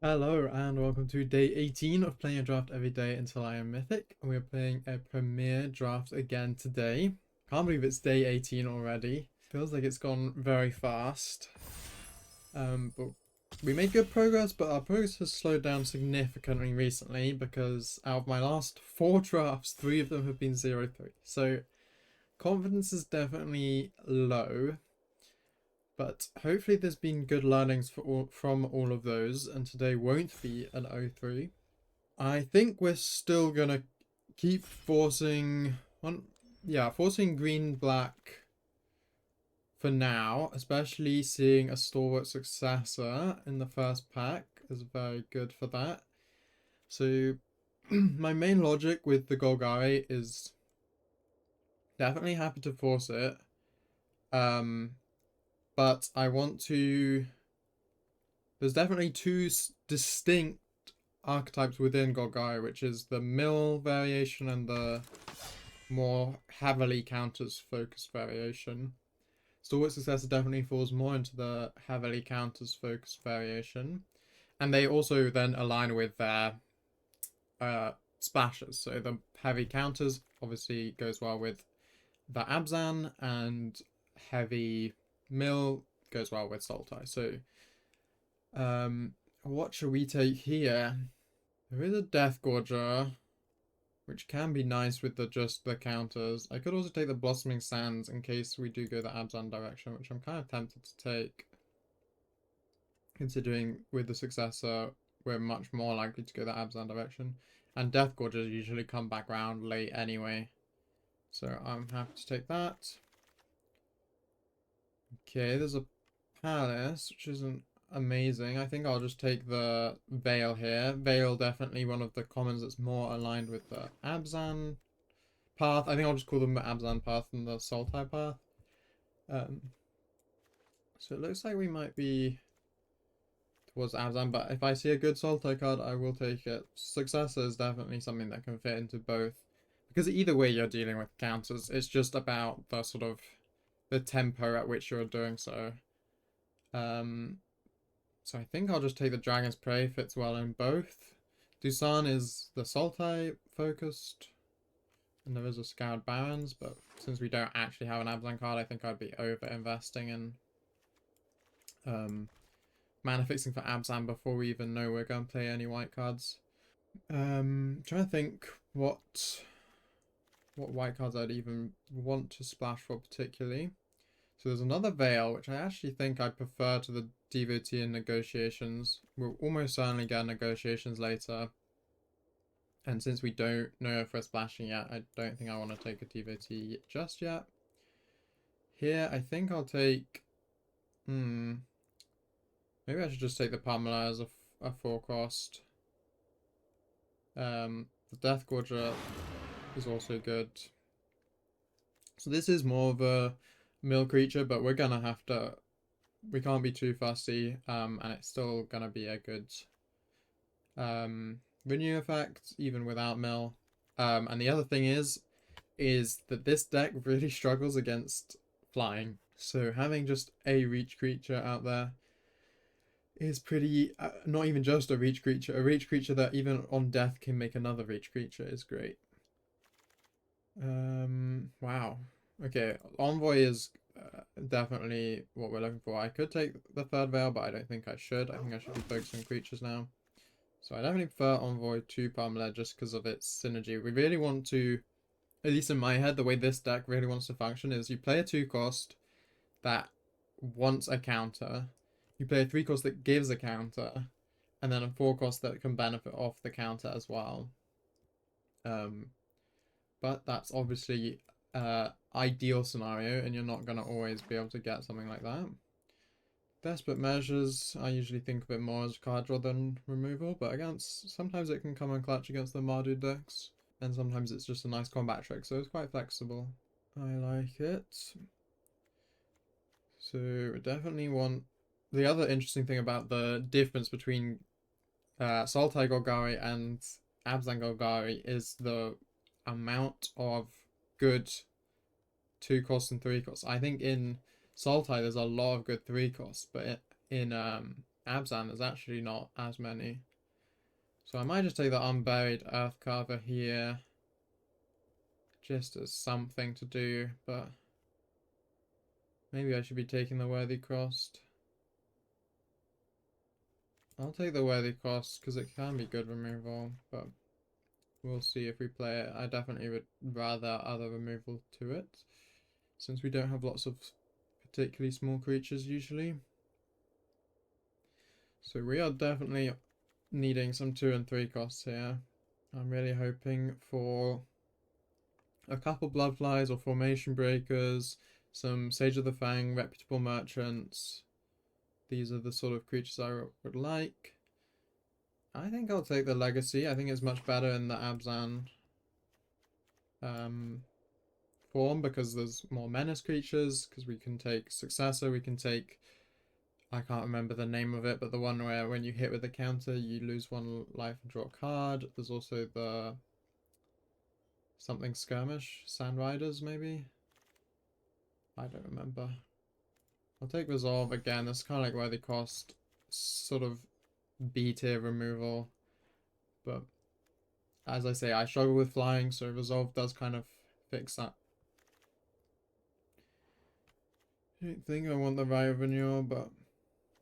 Hello and welcome to day 18 of playing a draft every day until I am Mythic, and we're playing a premiere draft again today. Can't believe it's day 18 already. Feels like it's gone very fast. But we made good progress, but our progress has slowed down significantly recently because out of my last 4 drafts, 3 of them have been 0-3. So confidence is definitely low. But hopefully there's been good learnings from all of those, and today won't be an 0-3. I think we're still gonna keep forcing forcing green black for now, especially seeing a stalwart successor in the first pack is very good for that. So my main logic with the Golgari is definitely happy to force it. But I want to there's definitely two distinct archetypes within Golgari, which is the mill variation and the more heavily counters focused variation. Stalwart Successor definitely falls more into the heavily counters focused variation. And they also then align with their splashes. So the heavy counters obviously goes well with the Abzan, and heavy mill goes well with Sultai. So what should we take here? There is a Death Gorger, which can be nice with just the counters. I could also take the Blossoming Sands in case we do go the Abzan direction, which I'm kind of tempted to take. Considering with the successor, we're much more likely to go the Abzan direction. And Death Gorgers usually come back round late anyway. So I'm happy to take that. Okay, there's a Palace, which isn't amazing. I think I'll just take the Veil here. Veil, definitely one of the commons that's more aligned with the Abzan path. I think I'll just call them the Abzan path and the Sultai path. So it looks like we might be towards Abzan, but if I see a good Sultai card, I will take it. Successor is definitely something that can fit into both. Because either way you're dealing with counters, it's just about the sort of the tempo at which you're doing so. So I think I'll just take the Dragon's Prey, fits well in both. Dusan is the Sultai focused, and there is a Scoured Barons, but since we don't actually have an Abzan card, I think I'd be over-investing in mana fixing for Abzan before we even know we're going to play any white cards. Trying to think what white cards I'd even want to splash for particularly. So there's another Veil, which I actually think I prefer to the Devotee in Negotiations. We'll almost certainly get Negotiations later. And since we don't know if we're splashing yet, I don't think I want to take a Devotee just yet. Here, I think I'll take... maybe I should just take the Pamela as a 4-cost. The Death Gorger is also good. So this is more of a mill creature, but we're gonna have to... We can't be too fussy, and it's still gonna be a good renew effect, even without mill. And the other thing is that this deck really struggles against flying. So having just a reach creature out there is pretty, not even just a reach creature that even on death can make another reach creature is great. Wow. Okay, Envoy is definitely what we're looking for. I could take the third Veil, but I don't think I should. I think I should be focusing on creatures now. So I definitely prefer Envoy to Pamela just because of its synergy. We really want to, at least in my head, the way this deck really wants to function is you play a 2-cost that wants a counter, you play a 3-cost that gives a counter, and then a 4-cost that can benefit off the counter as well. But that's obviously ideal scenario, and you're not going to always be able to get something like that. Desperate Measures, I usually think of it more as card draw than removal, but sometimes it can come in clutch against the Mardu decks, and sometimes it's just a nice combat trick, so it's quite flexible. I like it. So definitely want... The other interesting thing about the difference between Sultai Golgari and Abzan Golgari is the amount of good 2-cost and 3-cost. I think in Sultai there's a lot of good 3-costs, but in Abzan, there's actually not as many. So I might just take the Unburied Earthcarver here. Just as something to do, but maybe I should be taking the Worthy Crossed. I'll take the Worthy Crossed because it can be good removal, but we'll see if we play it. I definitely would rather other removal to it, since we don't have lots of particularly small creatures usually. So we are definitely needing some 2 and 3 costs here. I'm really hoping for a couple Bloodflies or Formation Breakers, some Sage of the Fang, Reputable Merchants. These are the sort of creatures I would like. I think I'll take the Legacy. I think it's much better in the Abzan form because there's more menace creatures, because we can take Successor, we can take, I can't remember the name of it, but the one where when you hit with a counter you lose 1 life and draw a card. There's also the something Skirmish, Sand Riders maybe? I don't remember. I'll take Resolve again. It's kind of like Worthy Cost, sort of B tier removal, but as I say, I struggle with flying, so Resolve does kind of fix that. I don't think I want the Riot Renewal, but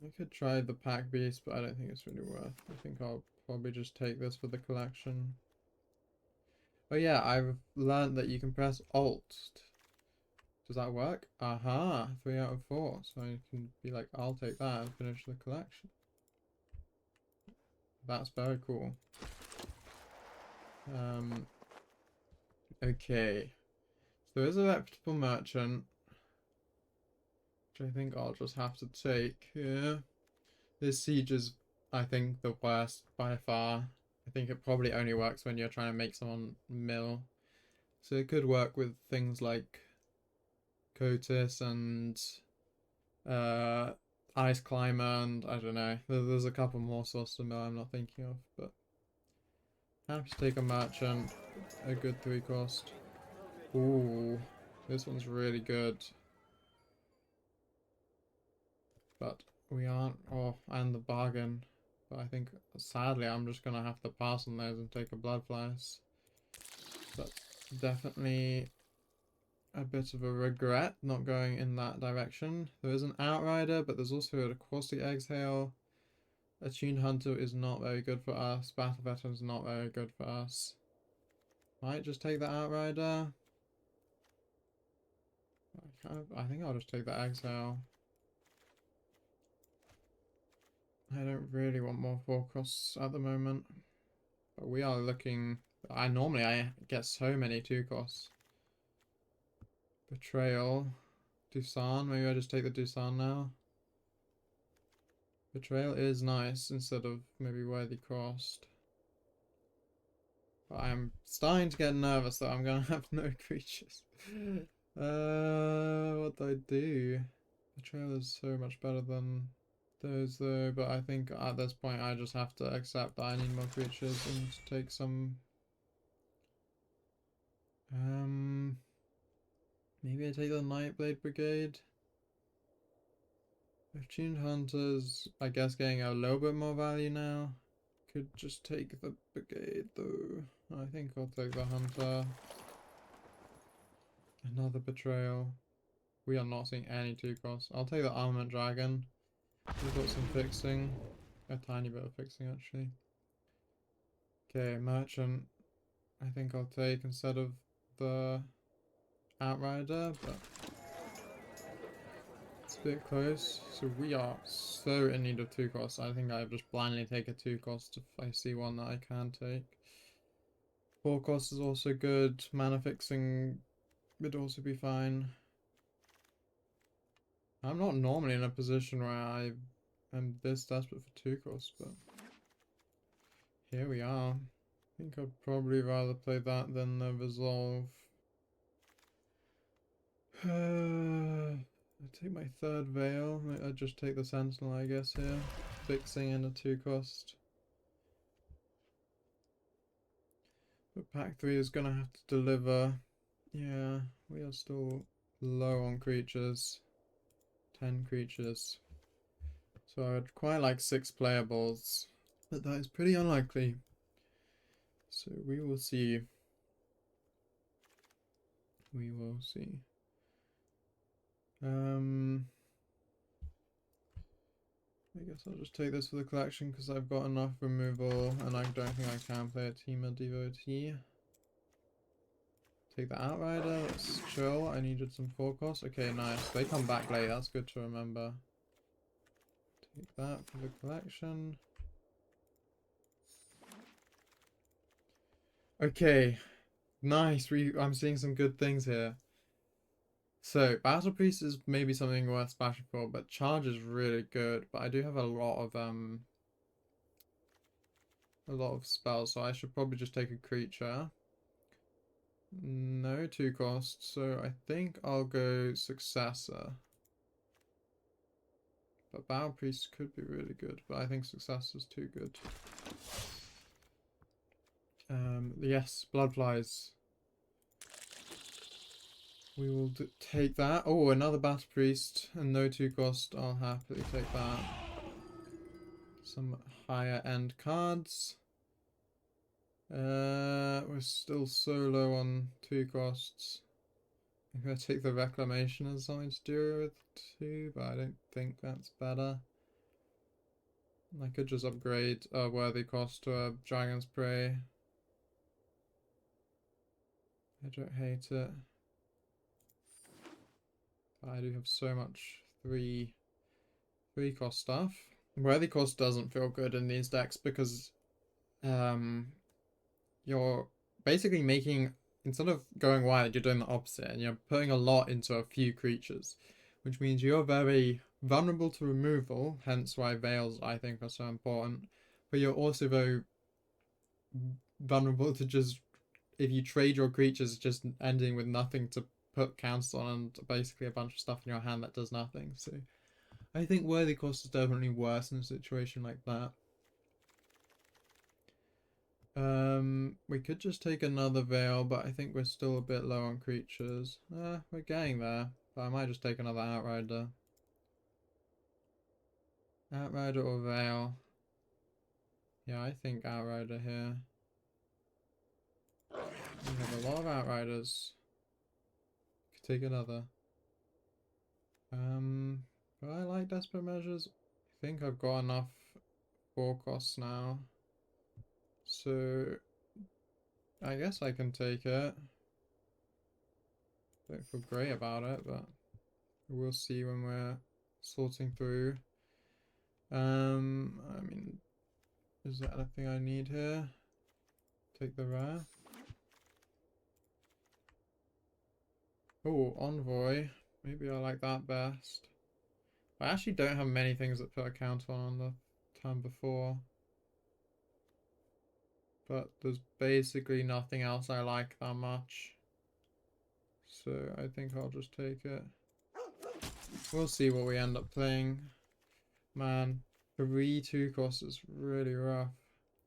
I could try the Pack Beast, but I don't think it's really worth. I think I'll probably just take this for the collection. Oh yeah, I've learned that you can press Alt. Does that work? Aha, 3 out of 4. So I can be like, I'll take that and finish the collection. That's very cool. Okay. So there is a Reputable Merchant, which I think I'll just have to take here. This Siege is, I think, the worst by far. I think it probably only works when you're trying to make someone mill. So it could work with things like Cotis and Ice Climber, and I don't know. There's a couple more sources of mill I'm not thinking of, but I have to take a Merchant, a good 3 cost. Ooh, this one's really good. But we aren't, oh, and the bargain. But I think, sadly, I'm just gonna have to pass on those and take a Bloodflies. But definitely a bit of a regret not going in that direction. There is an Outrider, but there's also a Caustic Exhale. Attuned Hunter is not very good for us. Battle Veteran is not very good for us. Might just take the Outrider. I think I'll just take the Exhale. I don't really want more 4 costs at the moment. But we are looking... I get so many 2 costs. Betrayal. Dusan. Maybe I just take the Dusan now. Betrayal is nice instead of maybe Worthy Crossed. But I'm starting to get nervous that I'm gonna have no creatures. What do I do? Betrayal is so much better than those though, but I think at this point I just have to accept that I need more creatures and take some... maybe I take the Nightblade Brigade. Attuned Hunters, I guess, getting a little bit more value now. Could just take the Brigade though. I think I'll take the Hunter. Another Betrayal. We are not seeing any 2 costs. I'll take the Armament Dragon. We've got some fixing. A tiny bit of fixing actually. Okay, Merchant. I think I'll take instead of the Outrider, but it's a bit close. So we are so in need of 2 costs. I think I just blindly take a 2 cost if I see one that I can take. 4 cost is also good. Mana fixing would also be fine. I'm not normally in a position where I am this desperate for 2 costs, but here we are. I think I'd probably rather play that than the Resolve. I take my 3rd Veil. I'd just take the Sentinel, I guess, here. Fixing in a 2 cost. But pack 3 is gonna have to deliver. Yeah, we are still low on creatures. 10 creatures. So I would quite like 6 playables, but that is pretty unlikely. So we will see. We will see. I guess I'll just take this for the collection because I've got enough removal and I don't think I can play a team of devotee. Take the Outrider, let's chill. I needed some 4 costs. Okay, nice. They come back late, that's good to remember. Take that for the collection. Okay, nice. I'm seeing some good things here. So, Battle Priest is maybe something worth splashing for, but Charge is really good. But I do have a lot of spells, so I should probably just take a creature. No 2 costs, so I think I'll go Successor. But Battle Priest could be really good, but I think Successor's too good. Yes, Bloodflies. We will take that. Oh, another Battle Priest and no 2 cost. I'll happily take that. Some higher end cards. We're still so low on 2 costs. I'm going to take the Reclamation as something to do with 2, but I don't think that's better. I could just upgrade a worthy cost to a Dragon's Prey. I don't hate it. But I do have so much 3 cost stuff. Worthy cost doesn't feel good in these decks because you're basically making, instead of going wide, you're doing the opposite and you're putting a lot into a few creatures, which means you're very vulnerable to removal, hence why Veils I think are so important, but you're also very vulnerable to just, if you trade your creatures, just ending with nothing to put counters on and basically a bunch of stuff in your hand that does nothing. So I think worthy cost is definitely worse in a situation like that. We could just take another Veil, but I think we're still a bit low on creatures. We're getting there, but I might just take another Outrider. Outrider or Veil? Yeah, I think Outrider here. We have a lot of Outriders. Could take another. But I like Desperate Measures. I think I've got enough 4 costs now. So I guess I can take it. Don't feel great about it, but we'll see when we're sorting through. I mean, is there anything I need here? Take the rare. Oh, Envoy. Maybe I like that best. I actually don't have many things that put a counter on the turn before. But there's basically nothing else I like that much. So I think I'll just take it. We'll see what we end up playing. Man, 3 2 costs is really rough.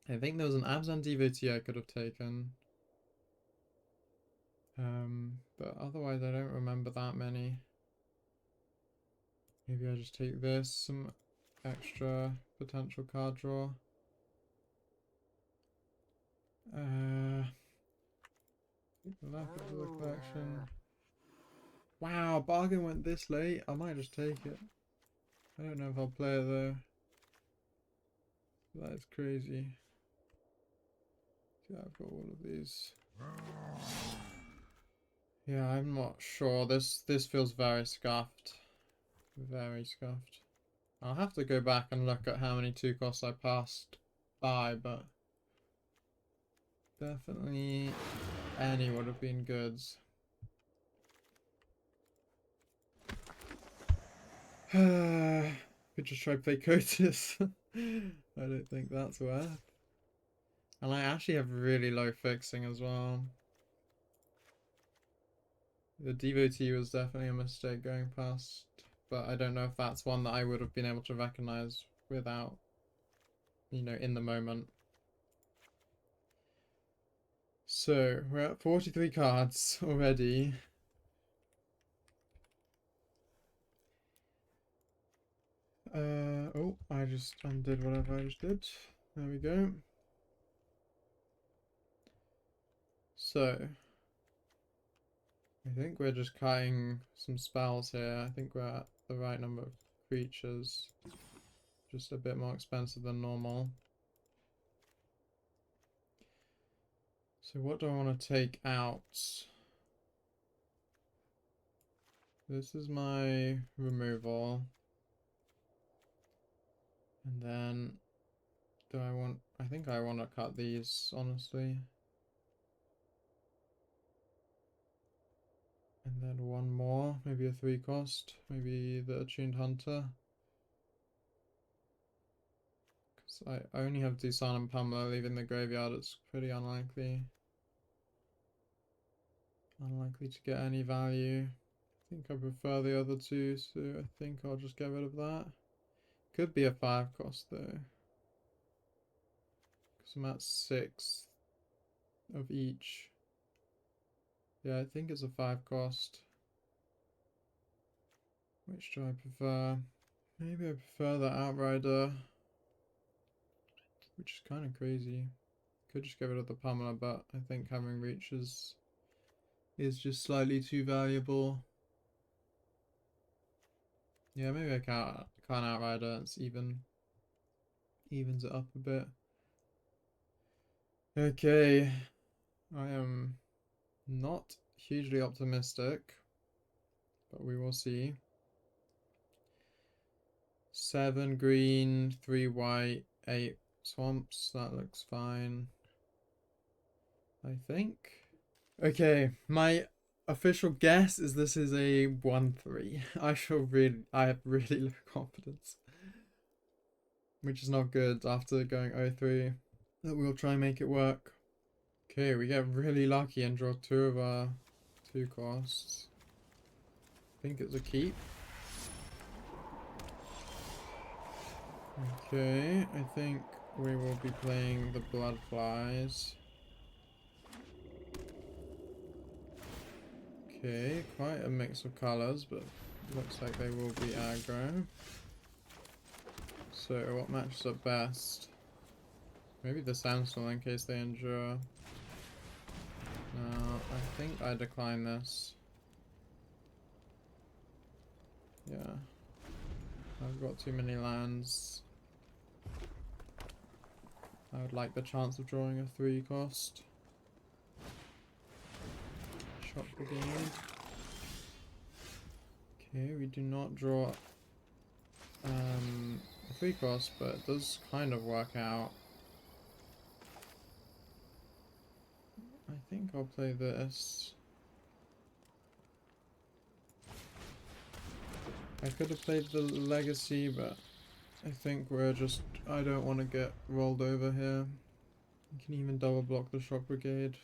I think there was an Abzan Devotee I could have taken. But otherwise I don't remember that many. Maybe I just take this, some extra potential card draw. Left of the collection. Wow, bargain went this late. I might just take it. I don't know if I'll play it though. That is crazy. Yeah, I've got all of these. Yeah, I'm not sure. This feels very scuffed. Very scuffed. I'll have to go back and look at how many 2 costs I passed by, but definitely any would have been goods. Could just try play Cotis. I don't think that's worth. And I actually have really low fixing as well. The Devotee was definitely a mistake going past, but I don't know if that's one that I would have been able to recognize without, you know, in the moment. So, we're at 43 cards already. Oh, I just undid whatever I just did. There we go. So, I think we're just cutting some spells here. I think we're at the right number of creatures. Just a bit more expensive than normal. So what do I want to take out? This is my removal. And then, I think I want to cut these, honestly. And then one more, maybe a 3 cost, maybe the Attuned Hunter. Because I only have Dusan and Pummeler leaving the graveyard, it's pretty unlikely. Unlikely to get any value. I think I prefer the other two, so I think I'll just get rid of that. Could be a 5 cost though. Because I'm at 6 of each. Yeah, I think it's a 5 cost. Which do I prefer? Maybe I prefer the Outrider. Which is kind of crazy. Could just get rid of the Pummeler, but I think having Reach is just slightly too valuable. Yeah, maybe I can't Outrider. It's evens it up a bit. Okay, I am not hugely optimistic, but we will see. 7 green, 3 white, 8 swamps. That looks fine, I think. Okay, my official guess is this is a 1-3. I have really low confidence. Which is not good after going 0-3. But we'll try and make it work. Okay, we get really lucky and draw 2 of our 2 costs. I think it's a keep. Okay, I think we will be playing the Bloodflies. Okay, quite a mix of colours, but looks like they will be aggro. So what matches up best? Maybe the Sandstorm in case they endure. No, I think I decline this. Yeah. I've got too many lands. I would like the chance of drawing a 3 cost. Shock Brigade. Okay, we do not draw a 3 cost, but it does kind of work out. I think I'll play this. I could have played the Legacy, but I think I don't want to get rolled over here. You can even double block the Shock Brigade.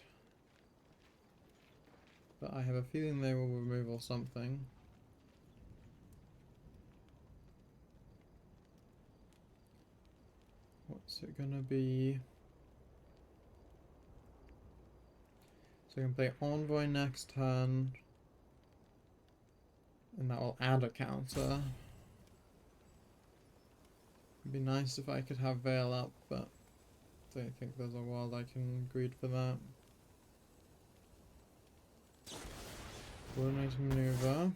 But I have a feeling they will removal something. What's it gonna be? So I can play Envoy next turn. And that will add a counter. It'd be nice if I could have Veil up, but I don't think there's a world I can greed for that. Coordinate maneuver.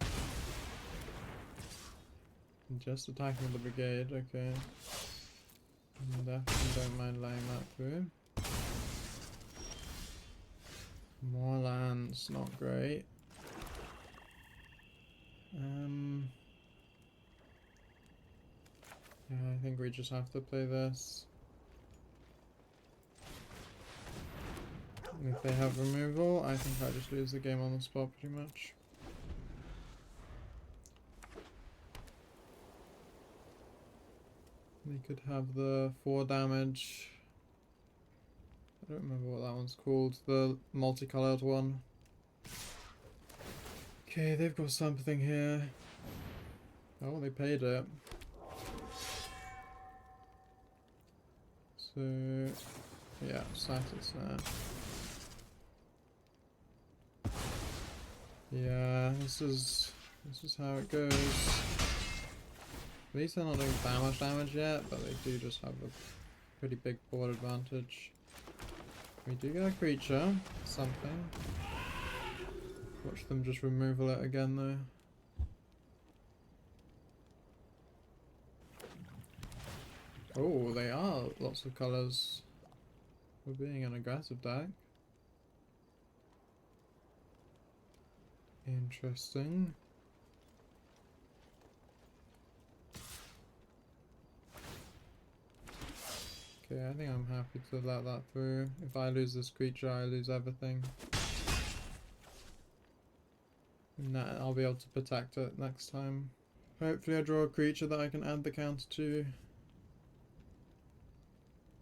Just attacking the brigade, okay. Definitely don't mind laying that through. More lands, not great. Yeah, I think we just have to play this. And if they have removal, I think I just lose the game on the spot pretty much. They could have the 4 damage. I don't remember what that one's called. The multicolored one. Okay, they've got something here. Oh, they paid it. So, yeah, Satis now. Yeah, this is how it goes. At least they're not doing that much damage yet, but they do just have a pretty big board advantage. We do get a creature, something. Watch them just removal it again though. Oh, they are lots of colours. We're being an aggressive deck. Interesting. Okay, I think I'm happy to let that through. If I lose this creature, I lose everything. Nah, I'll be able to protect it next time. Hopefully I draw a creature that I can add the counter to.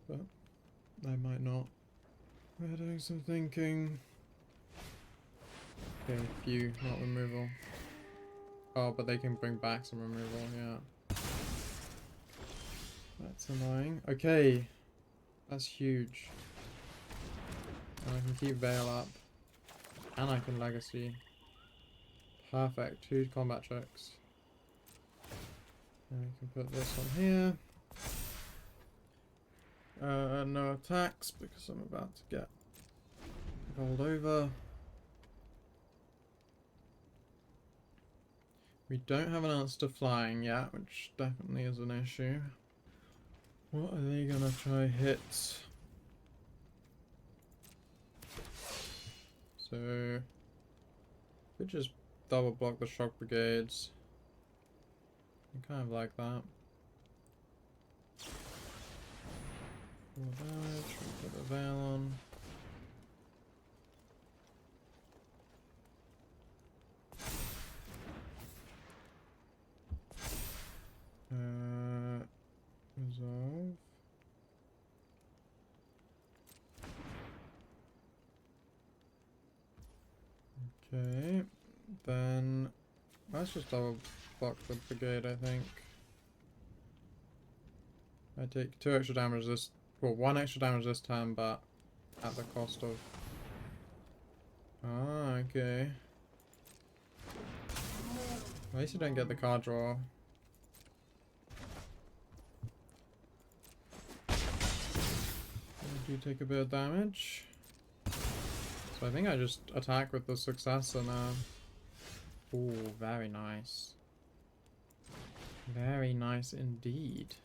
But I might not. We're doing some thinking. Okay, few, not removal. Oh, but they can bring back some removal, yeah. That's annoying. Okay. That's huge. And I can keep Veil up. And I can Legacy. Perfect. 2 combat checks. And we can put this on here. No attacks because I'm about to get rolled over. We don't have an answer to flying yet, which definitely is an issue. What are they gonna try hit? So we just double block the shock brigades. I kind of like that. 4 damage, we put a veil on. Resolve. Okay, then let's just double block the brigade, I think. I take 2 extra damage this, well, 1 extra damage this time, but at the cost of... Ah, okay. At least you don't get the card draw. I do take a bit of damage. So I think I just attack with the successor now. Ooh, very nice. Very nice indeed.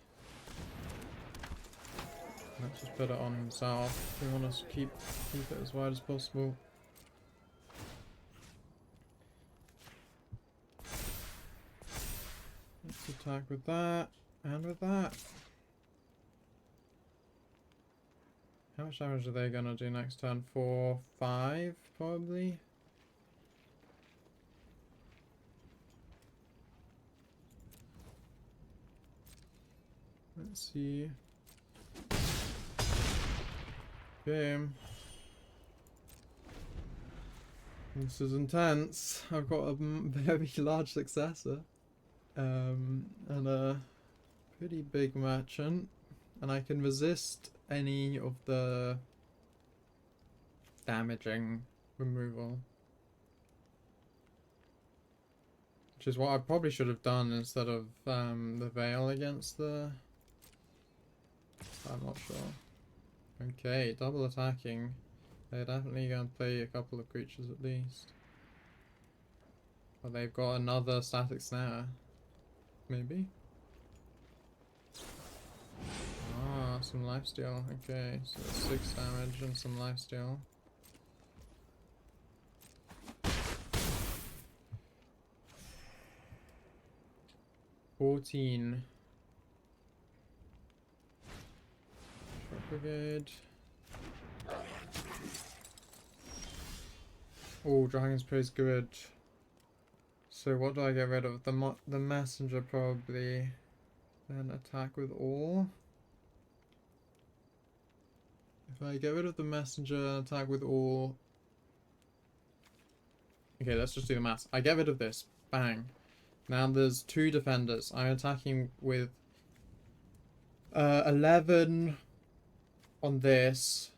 Let's just put it on himself. We want to keep it as wide as possible. Let's attack with that and with that. How much damage are they gonna do next turn? 4, 5 probably. Let's see. Okay. This is intense. I've got a very large successor. And a pretty big merchant. And I can resist any of the damaging removal. Which is what I probably should have done instead of the veil against the... I'm not sure. Okay, double attacking. They're definitely going to play a couple of creatures at least. But they've got another static snare. Maybe? Ah, some lifesteal. Okay, so 6 damage and some lifesteal. $14. Shock Brigade. Oh, Dragon's Praise good. So what do I get rid of? The messenger probably. Then attack with all. If I get rid of the messenger and attack with all. Okay, let's just do the maths. I get rid of this. Bang. Now there's 2 defenders. I'm attacking with 11 on this,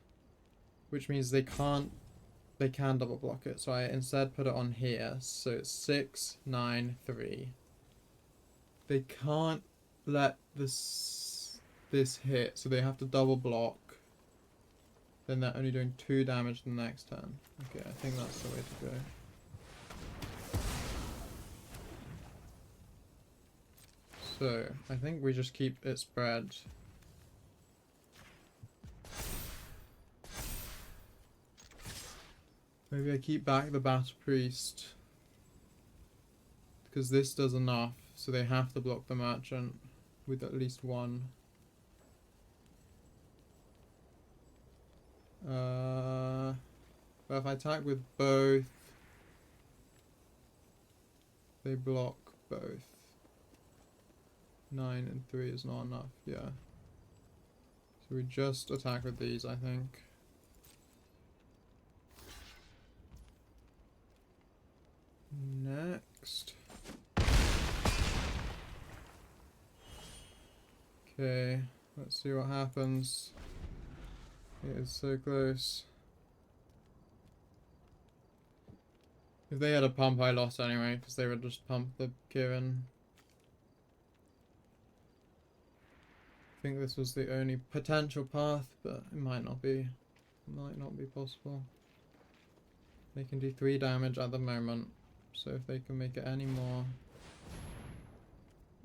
which means they can double block it. So I instead put it on here. So it's 6, 9, 3. They can't let this hit, so they have to double block. Then they're only doing 2 damage the next turn. Okay, I think that's the way to go. So, I think we just keep it spread. Maybe I keep back the Battle Priest. Because this does enough, so they have to block the Merchant with at least 1. But if I attack with both, they block both. 9 and 3 is not enough, yeah. So we just attack with these, I think. Next. Okay, let's see what happens. It is so close. If they had a pump, I lost anyway, because they would just pump the Kirin. I think this was the only potential path, but it might not be. It might not be possible. They can do 3 damage at the moment, so if they can make it any more...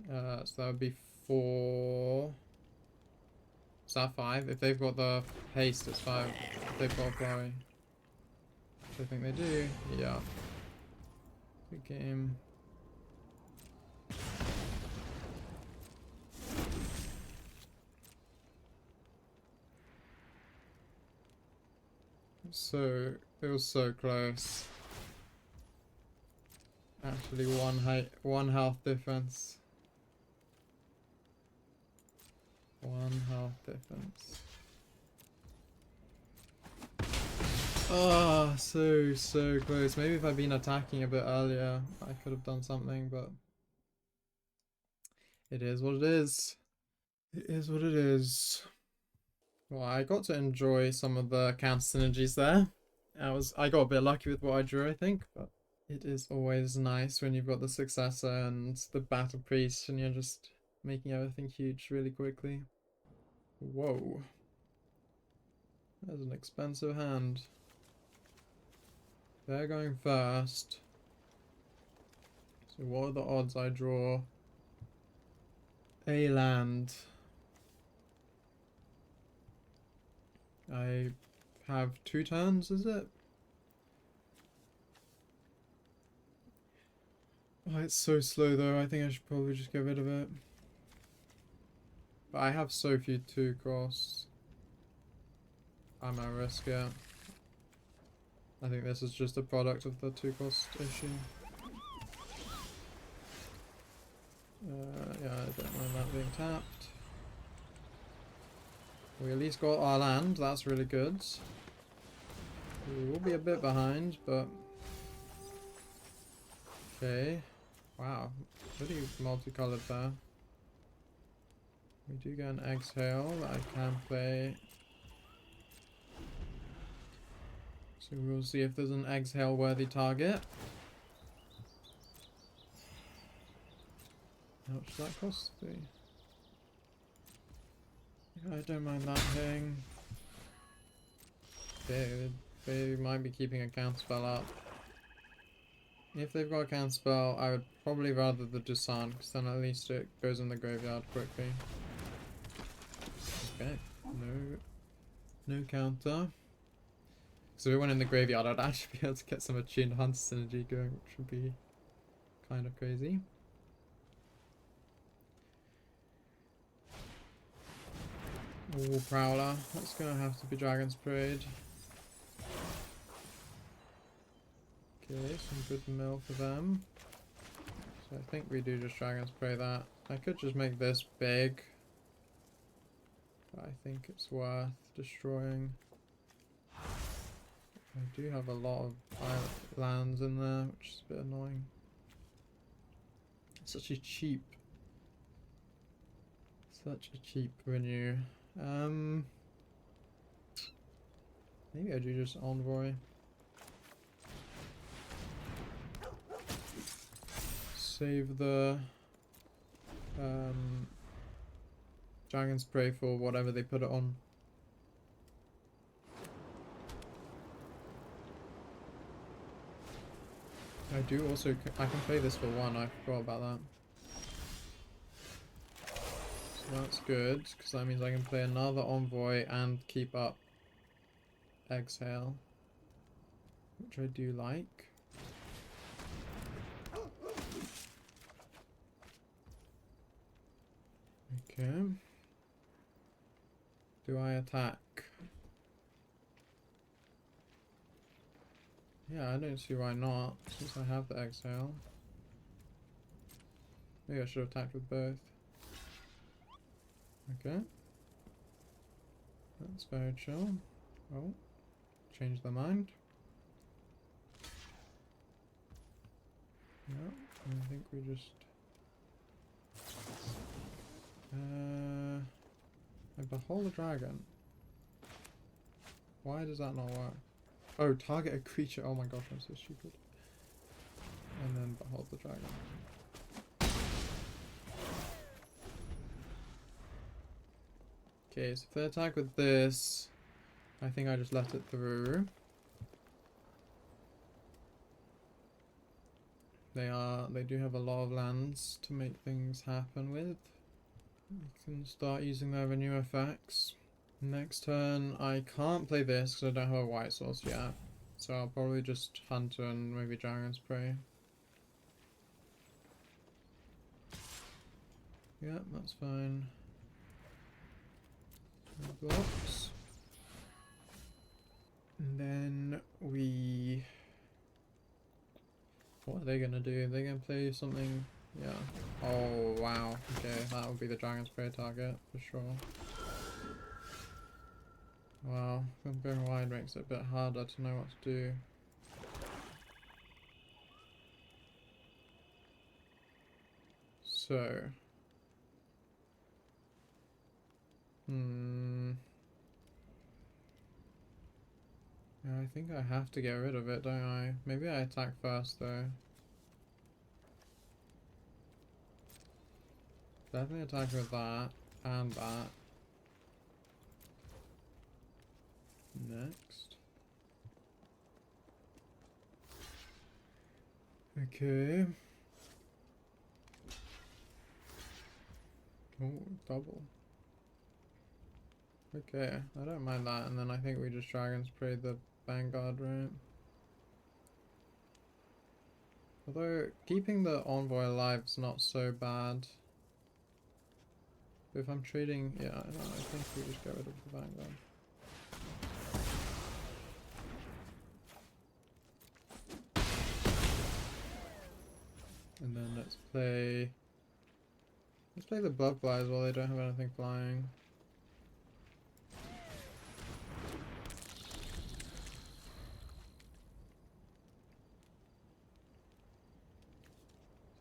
so that would be 4... Is that 5? If they've got the haste, it's 5. If they've got flurry. I think they do. Yeah. Good game. So, it was so close. Actually, one health difference. 1 health difference. Oh, so close. Maybe if I'd been attacking a bit earlier, I could have done something, but it is what it is. It is what it is. Well, I got to enjoy some of the counter synergies there. I got a bit lucky with what I drew, I think, but it is always nice when you've got the successor and the battle priest and you're just making everything huge really quickly. Whoa. That's an expensive hand. They're going first. So what are the odds I draw a land? I have 2 turns, is it? Oh, it's so slow though. I think I should probably just get rid of it. But I have so few 2 costs. I'm at risk, yeah. I think this is just a product of the 2 cost issue. Yeah, I don't mind that being tapped. We at least got our land, that's really good. We will be a bit behind, but... Okay. Wow, pretty multicolored there. We do get an exhale that I can play. So we'll see if there's an exhale worthy target. How much does that cost me? I don't mind that thing. They might be keeping a counterspell up. If they've got a counterspell, I would probably rather the Dusan, because then at least it goes in the graveyard quickly. Okay, no counter. So if it went in the graveyard, I'd actually be able to get some attuned hunter synergy going, which would be kind of crazy. Ooh, Prowler. That's gonna have to be Dragon's Parade. Okay, some good mill for them. So I think we do just Dragon's Parade that. I could just make this big. But I think it's worth destroying. I do have a lot of lands in there, which is a bit annoying. Such a cheap renew. Maybe I do just Envoy. Save the Dragon Spray for whatever they put it on. I do also, I can play this for 1, I forgot about that. So that's good, because that means I can play another Envoy and keep up Exhale, which I do like. Okay. Do I attack? Yeah, I don't see why not, since I have the Exhale. Maybe I should have attacked with both. Okay. That's very chill. Oh. Change their mind. Yeah, I think we just... I behold a dragon. Why does that not work? Oh, target a creature. Oh my gosh, I'm so stupid. And then behold the dragon. Okay, so if they attack with this, I think I just let it through. They do have a lot of lands to make things happen with. We can start using their renew effects. Next turn, I can't play this because I don't have a white source yet. So I'll probably just Hunter and maybe Dragon Spray. Yeah, that's fine. Blocks. And then we... What are they gonna do? They're gonna play something... Yeah. Oh, wow. Okay, that would be the Dragon Spray target, for sure. Wow, going wide makes it a bit harder to know what to do. So... Yeah, I think I have to get rid of it, don't I? Maybe I attack first, though. Definitely attack with that, and that. Next. Okay. Oh, double. Okay, I don't mind that, and then I think we just Dragon Spray the Vanguard, right? Although, keeping the Envoy alive is not so bad. If I'm trading, yeah, I think we just get rid of the Vanguard. And then let's play the Bug Flies while they don't have anything flying.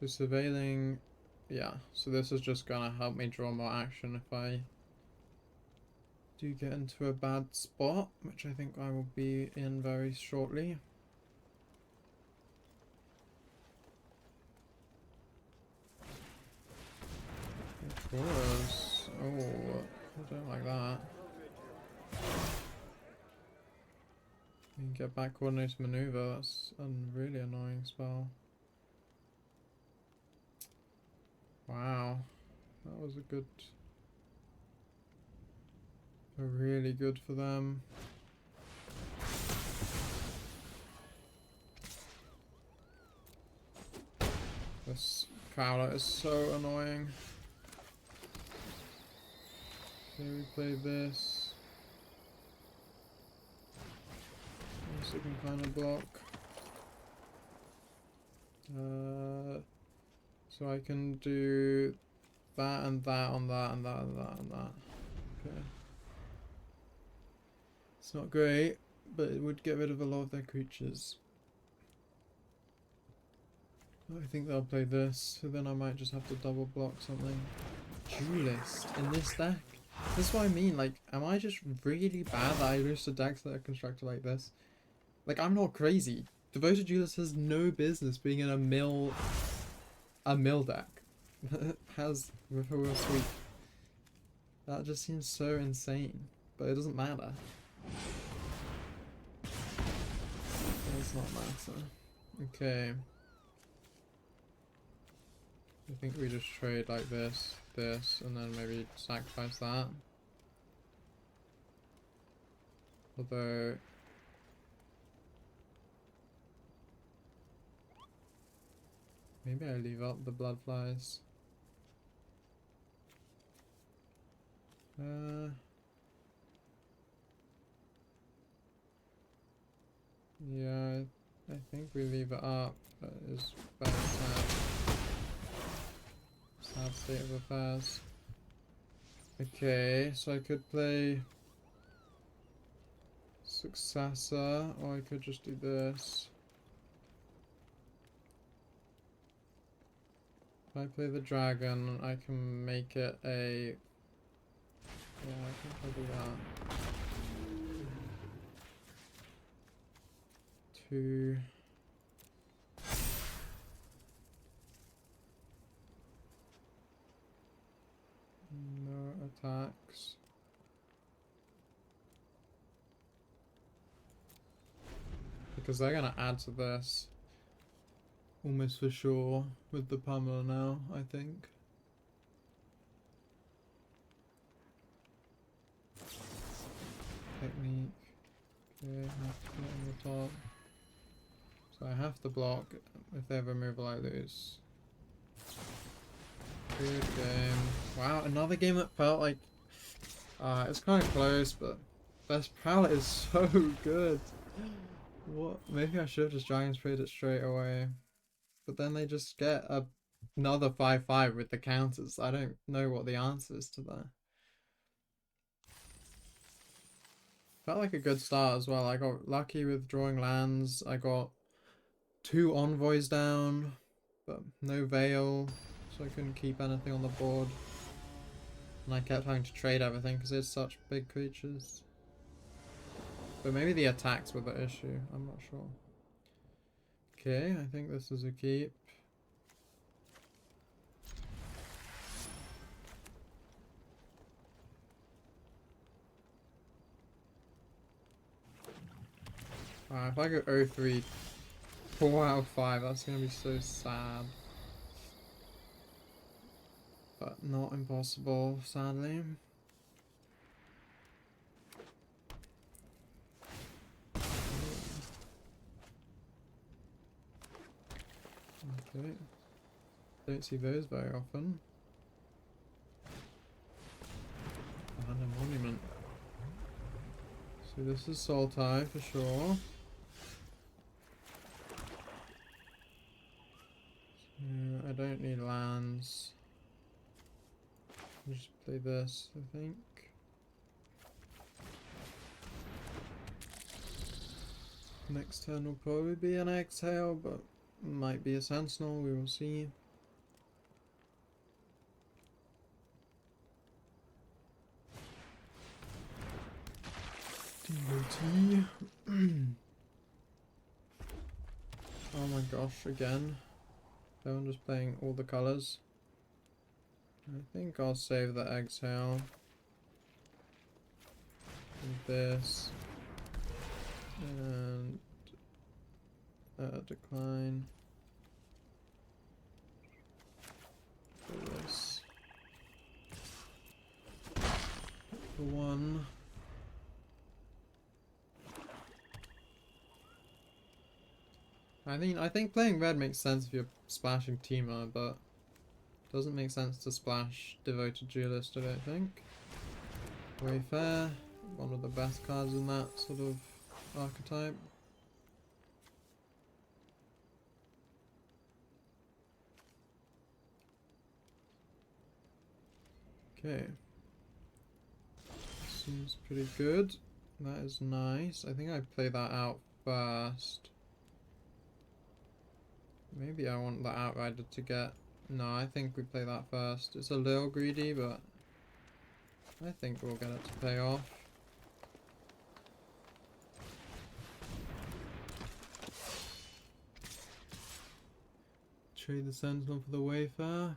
So surveilling, yeah, so this is just gonna help me draw more action if I do get into a bad spot, which I think I will be in very shortly. Of course. Oh, I don't like that. You can get back coordinated maneuver, that's a really annoying spell. Wow, that was really good for them. This Prowler is so annoying. Okay, we play this. So we can find a block. So I can do that and that on that and that and that and that. Okay. It's not great, but it would get rid of a lot of their creatures. I think they'll play this, so then I might just have to double block something. Duelist in this deck? This is what I mean, like, am I just really bad that I lose to decks that are constructed like this? Like, I'm not crazy. Devoted Duelist has no business being in a mill deck. Has with a real sweep. That just seems so insane, but it doesn't matter. It does not matter. Okay. I think we just trade like this, and then maybe sacrifice that. Although... maybe I leave up the blood flies. Yeah, I think we leave it up. That is very sad. Sad state of affairs. Okay, so I could play Successor, or I could just do this. If I play the dragon, I can make it a... yeah, I think I'll do that. 2... no attacks. Because they're gonna add to this. Almost for sure with the pummel now, I think. Technique. Okay, have to put it on the top. So I have to block if they have removal I lose. Good game. Wow, another game that felt like it's kind of close, but Best Palette is so good. What? Maybe I should have just Dragon Sprayed it straight away. But then they just get another 5/5 with the counters. I don't know what the answer is to that. Felt like a good start as well. I got lucky with drawing lands. I got 2 envoys down, but no Veil, so I couldn't keep anything on the board. And I kept having to trade everything because it's such big creatures. But maybe the attacks were the issue. I'm not sure. Okay, I think this is a keep. If I go 0-3, 4 out of 5, that's gonna be so sad. But not impossible, sadly. Okay. Don't see those very often. And a monument. So this is Sultai for sure. I don't need lands. I'll just play this, I think. Next turn will probably be an exhale, but might be a sentinel, we will see. DOT. Oh my gosh, again. I'm just playing all the colours. I think I'll save the exhale. And this. And decline. For this. For 1. I think playing red makes sense if you're splashing Teemo, but doesn't make sense to splash Devoted Duelist, I don't think. Wayfair, one of the best cards in that sort of archetype. Okay. Seems pretty good. That is nice. I think I play that out first. Maybe I want the Outrider to get... No, I think we play that first. It's a little greedy, but I think we'll get it to pay off. Trade the Sentinel for the Wayfarer.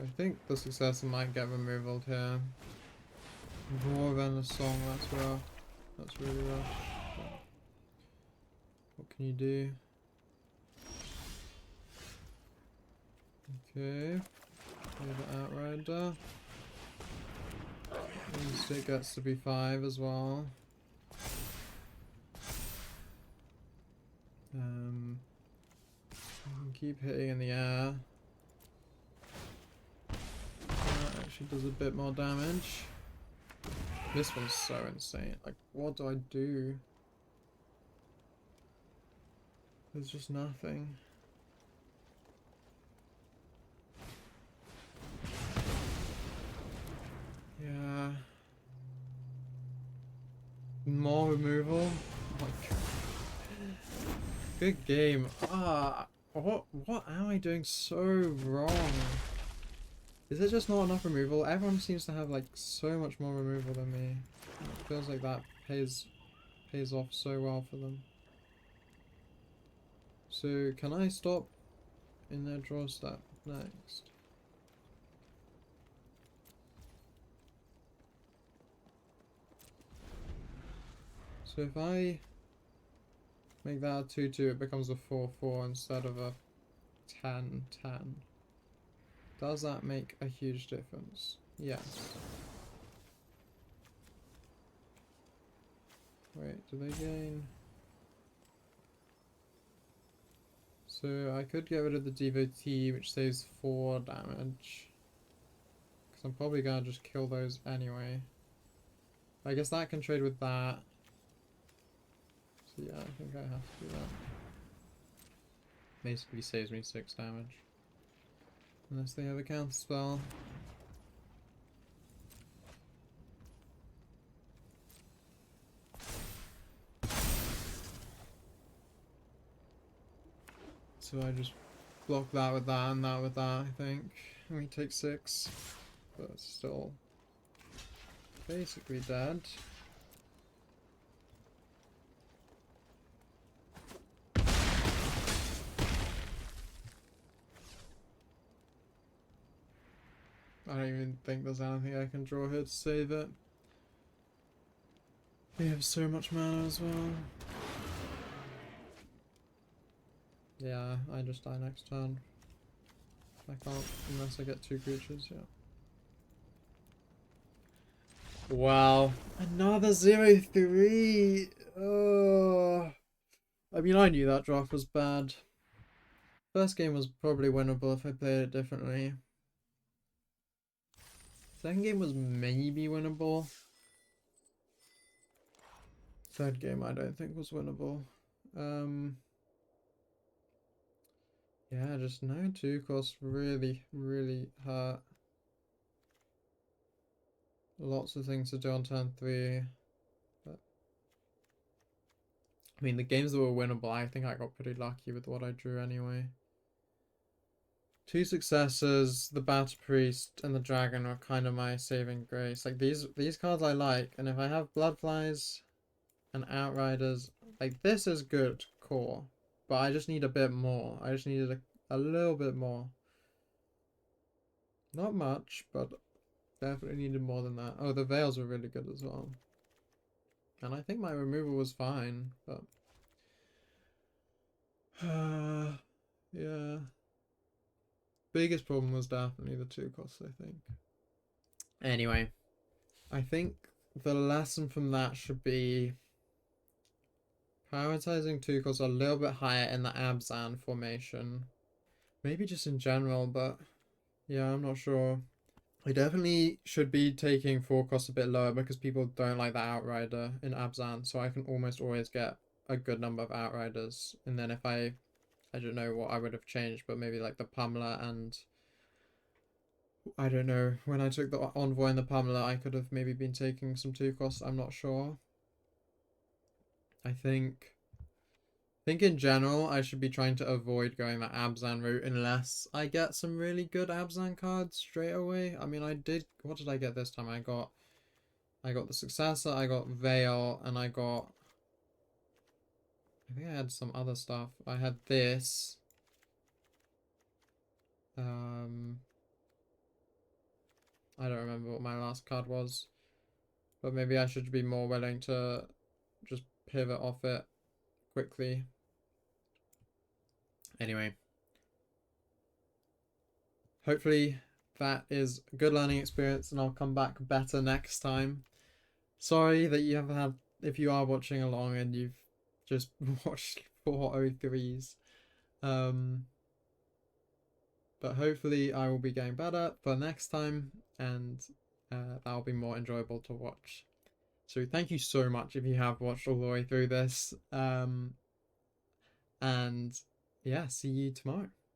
I think the successor might get removal here. More than a song, that's rough. That's really rough. But what can you do? Okay. Play the Outrider. It gets to be 5 as well. I can keep hitting in the air. That actually does a bit more damage. This one's so insane. Like, what do I do? There's just nothing. Yeah. More removal? Oh my god. Good game. What am I doing so wrong? Is it just not enough removal? Everyone seems to have like so much more removal than me. It feels like that pays off so well for them. So can I stop in their draw step next? So if I make that a 2-2, it becomes a 4-4 instead of a 10-10. Does that make a huge difference? Yes. Wait, do they gain? So I could get rid of the devotee, which saves 4 damage. Because I'm probably gonna just kill those anyway. I guess that can trade with that. So yeah, I think I have to do that. Basically saves me 6 damage. Unless they have a counter spell. So I just block that with that and that with that, I think. And we take 6. But it's still basically dead. I don't even think there's anything I can draw here to save it. We have so much mana as well. Yeah, I just die next turn. I can't unless I get 2 creatures, yeah. Wow. Another 0-3! Oh. I mean, I knew that draft was bad. First game was probably winnable if I played it differently. Second game was maybe winnable. Third game I don't think was winnable. Yeah, just no 2 costs really hurt. Lots of things to do on turn 3. But I mean, the games that were winnable, I think I got pretty lucky with what I drew anyway. 2 successors, the Battle Priest and the Dragon are kind of my saving grace. Like these cards I like, and if I have Bloodflies and Outriders, like this is good core, but I just need a bit more. I just needed a little bit more. Not much, but definitely needed more than that. Oh, the Veils were really good as well. And I think my removal was fine, but yeah. Biggest problem was definitely the 2 costs, I think. Anyway, I think the lesson from that should be prioritizing 2 costs a little bit higher in the Abzan formation. Maybe just in general, but yeah, I'm not sure. I definitely should be taking 4 costs a bit lower because people don't like the Outrider in Abzan, so I can almost always get a good number of Outriders. And then if I don't know what I would have changed, but maybe like the Pummeler and I don't know, when I took the Envoy and the Pummeler, I could have maybe been taking some 2 costs, I'm not sure. I think in general, I should be trying to avoid going the Abzan route unless I get some really good Abzan cards straight away. I mean, I did, what did I get this time? I got the Successor, I got Veil, and I think I had some other stuff. I had this. I don't remember what my last card was. But maybe I should be more willing to just pivot off it quickly. Anyway. Hopefully that is a good learning experience and I'll come back better next time. Sorry that you have had, if you are watching along and you've just watched 403s. But hopefully I will be getting better for next time and that'll be more enjoyable to watch. So thank you so much if you have watched all the way through this. And yeah, see you tomorrow.